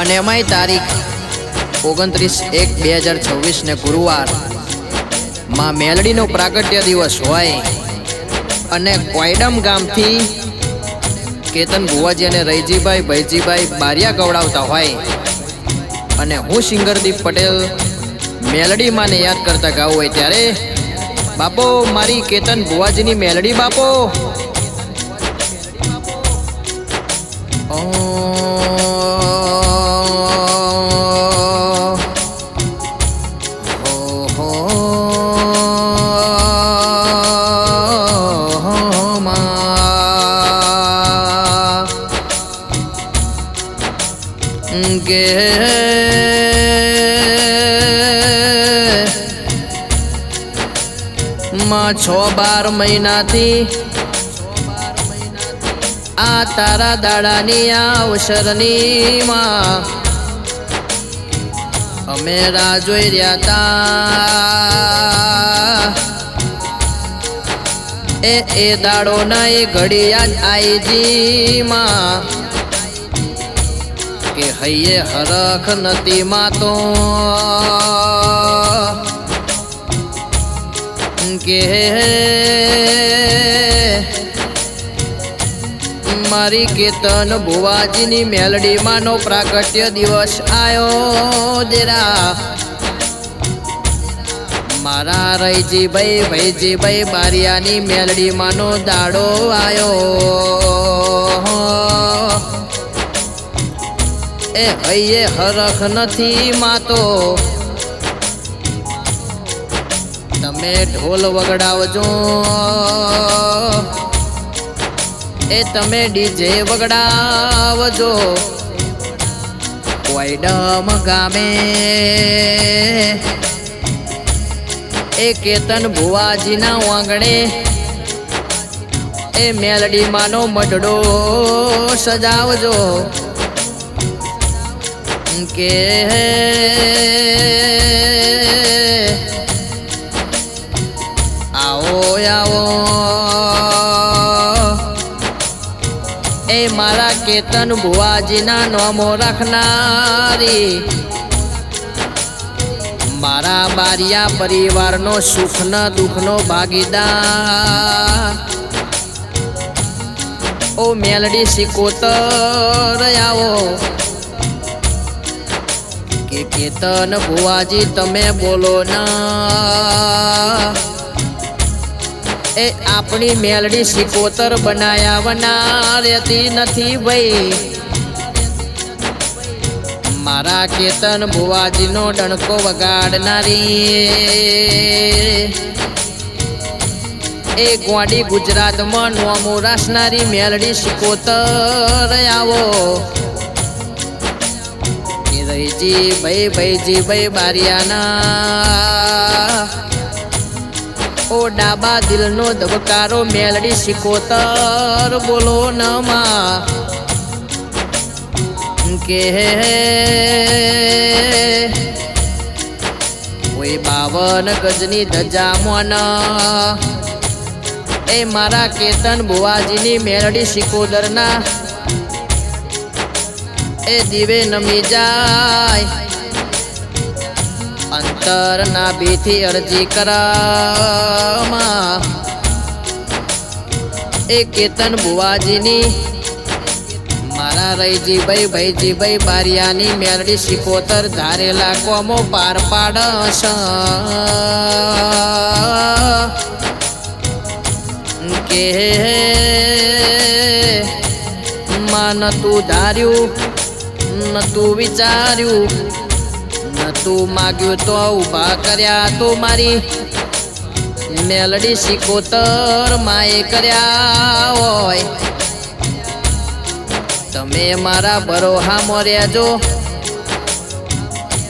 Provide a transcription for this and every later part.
અને એમાંય તારીખ 29/1/2026 ને ગુરુવાર માં મેલડીનો પ્રાગટ્ય દિવસ હોય અને કોયડમ ગામથી કેતન ભુવાજી અને રૈજીભાઈ ભૈજીભાઈ બારિયા ગવડાવતા હોય અને હું સિંગરદીપ પટેલ મેલડી માને યાદ કરતા ગાવું હોય ત્યારે બાપો મારી કેતન ભુવાજીની મેલડી બાપો માં 6-12 મહિનાથી આ તારા દાડાની અવસરની માં અમે રાહ જોઈ રહ્યા તા એ દાડો ના એ ઘડી યાદ આઈજી માં કે હૈયે હરખ નથી માં તો કે મારી કેતન ભુવાજીની મેલડી માનો પ્રાગટ્ય દિવસ આયો દેરા મારા રૈજીભાઈ ભૈજીભાઈ બારિયાની મેલડી માનો દાડો આયો એ હૈયે હરખ નથી માતો તમે ઢોલ વગડાવજો એ તમે ડીજે વગડાવજો કોયડમ ગામે એ કેતન ભુવાજીના આંગણે એ મેલડી માનો મઢડો સજાવજો કે આવો આવો એ મારા કેતન ભુવાજીના નામો રાખનારી મારા બારિયા પરિવારનો સુખના દુઃખનો ભાગીદાર ઓ મેલડી સિકોતર આવો કે કેતન ભુવાજી તમે બોલો ના એ આપણી મેલડી સિકોતર બનાયા વના રહેતી નથી ભાઈ મારા કેતન ભુવાજીનો ડણકો વગાડનારી એ ગોડી ગુજરાતમાં નોમો રાસનારી મેલડી સિકોતર આવો કે રૈજી ભાઈ ભૈજી ભાઈ બારિયાના ઓ ડાબા દિલનો ધબકારો મેલડી સિકોતર બોલો નમા કે કોઈ 52 ગજની ધજા મોન એ મારા કેતન ભુવાજીની મેલડી સિકોતરના એ દીવે નમી જાય અંતર ના બીથી અરજી કરામાં એ કેતન ભુવાજીની મારા રૈજીભાઈ ભૈજીભાઈ બારિયાની મેલડી સિકોતર ધારેલા કોમો પાર પાડશ કે માં નતું ધાર્યું નતું વિચાર્યું નતું માગ્યું તો ઉભા કર્યા તો મારી મેલડી સિકોતર માએ કર્યા હોય તમે મારા ભરોહામાં રહેજો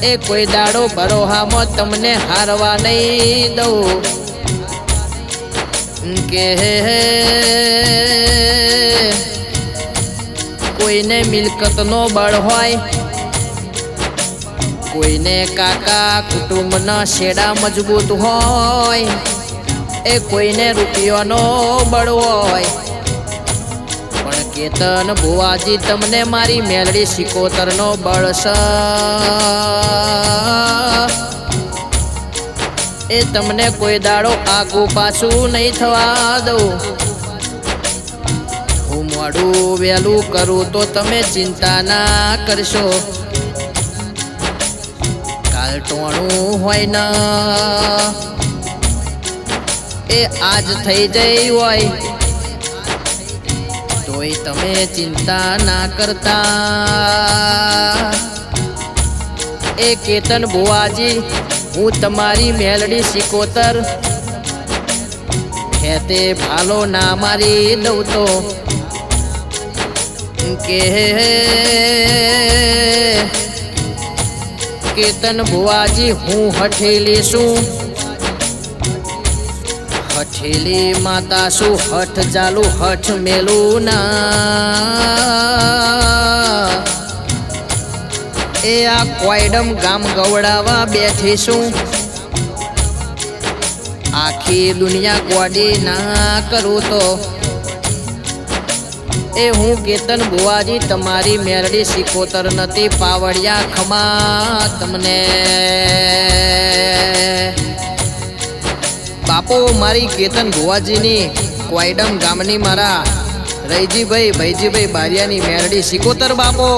એ કોઈ દાડો ભરોહામાં તમને હારવા નહીં દઉં કે કોઈને મિલકતનો બળ હોય કોઈને કાકા કુટુંબના શેડા મજબૂત હોય એ કોઈને રૂપિયાનો બળ હોય પણ કેતન ભુવાજી તમને મારી મેલડી સિકોતરનો બળસ એ તમને કોઈ દાડો આગું પાછું નહીં થવા દઉં. હું મોડું વહેલું કરું તો તમે ચિંતા ના કરશો. કાલ ટોણું હોય ને એ આજ થઈ જઈ હોય તોય તમે ચિંતા ના કરતા. એ કેતન ભુવાજી હું તમારી મેલડી સિકોતર ખેતે ભાલો ના મારી દઉં તો કે કેતન ભુવાજી હું હઠેલી છું. હઠેલી માતા શું હઠ ચાલુ હઠ મેલું ના. એ આ કોયડમ ગામ ગવડાવા બેઠી છું. આખી દુનિયા ગોડી ના કરું તો એ હું કેતન ભુવાજી તમારી મેલડી સિકોતર નથી પાવડિયા ખમા તમને. બાપો મારી કેતન ભુવાજીની કોયડમ ગામની મારા રૈજીભાઈ ભૈજીભાઈ બારિયાની મેલડી સિકોતર બાપો.